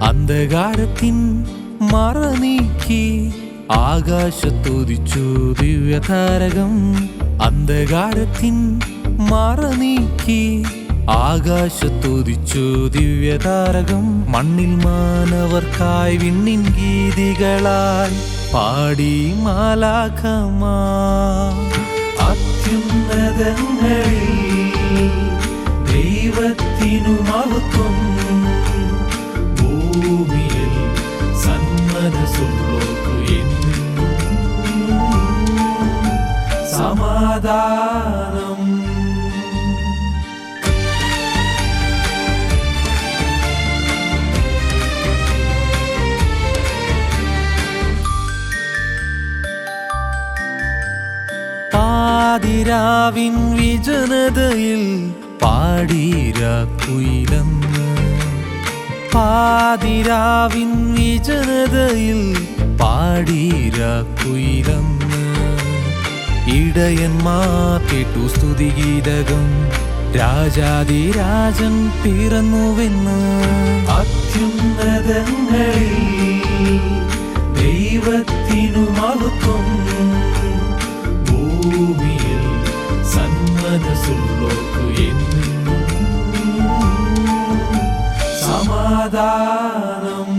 അന്ധകാരത്തിൻ മറ നീക്കി ആകാശത്തുദിച്ചു ദിവ്യതാരകം. അന്ധകാരത്തിൻ മറ നീക്കി ആകാശത്തുദിച്ചു ദിവ്യതാരകം. മണ്ണിൽ മാനവർക്കായി വിണ്ണിൻ ഗീതികളായി പാടി മാലാഖമാർ. അത്യുന്നതങ്ങളിൽ ദൈവത്തിനു മഹത്വം, ഭൂമിയിൽ സന്മനസ്സുള്ളോർക്കു എന്നും സമാധാനം. പാതിരാവിൻ വിജനതയിൽ പാടീരാക്കുയിലെന്ന്. പാതിരാവിൻ വിജനതയിൽ പാടീരാക്കുയിലെന്ന്. ഇടയന്മാർ കേട്ടു സ്തുതിഗീതകം, രാജാതിരാജൻ പിറന്നുവെന്ന്. അത്യുന്നതങ്ങളിൽ ദൈവത്തിനു മഹത്വം, ഭൂമിയിൽ സന്മനസ്സുള്ളോർക്കു എന്നും സമാധാനം.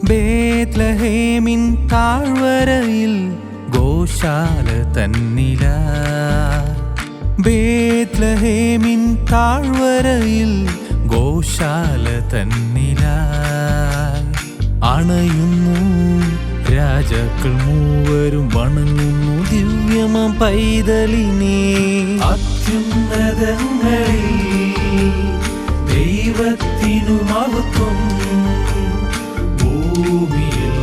ബേത്ലഹേമിൻ താഴ്വരയിൽ ഗോശാല തന്നില. ബേത്ലഹേമിൻ താഴ്വരയിൽ ഗോശാല തന്നില. അണയുന്നു രാജാക്കൾ മൂവരും, വണങ്ങുന്നു ദിവ്യമം പൈതലിനെ. അത്യുന്നതങ്ങളിൽ ദൈവത്തിനു മഹത്വം, ഭൂമിയിൽ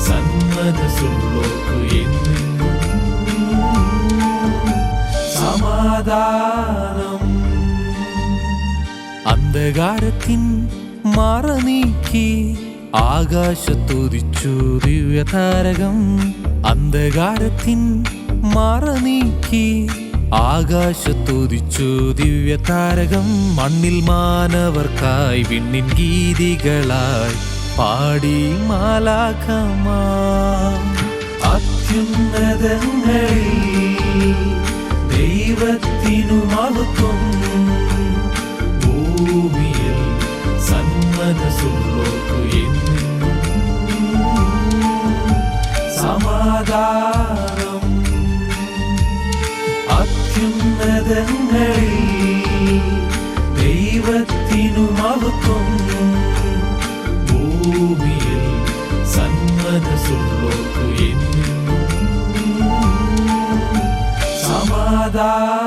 സന്മനസ്സുള്ളോർക്കു എന്നും സമാധാനം. അന്ധകാരത്തിൻ മറ നീക്കി ആകാശത്തുദിച്ചു ദിവ്യതാരകം. അന്ധകാരത്തിൻ മറ നീക്കി ആകാശത്തുദിച്ചു ദിവ്യതാരകം. മണ്ണിൽ മാനവർക്കായി വിണ്ണിൻ ഗീതികളായി പാടി മാലാഖമാർ. അത്യുന്നതങ്ങളിൽ ദൈവത്തിനു മഹത്വം, ഭൂമിയിൽ സന്മനസ്സുള്ളോർക്കു എന്നും സമാധാനം. അത്യുന്നതങ്ങളിൽ ദൈവത്തിനു മഹത്വം, ഭൂമിയിൽ സന്മനസ്സുള്ളോർക്കു എന്നും സമാധാനം.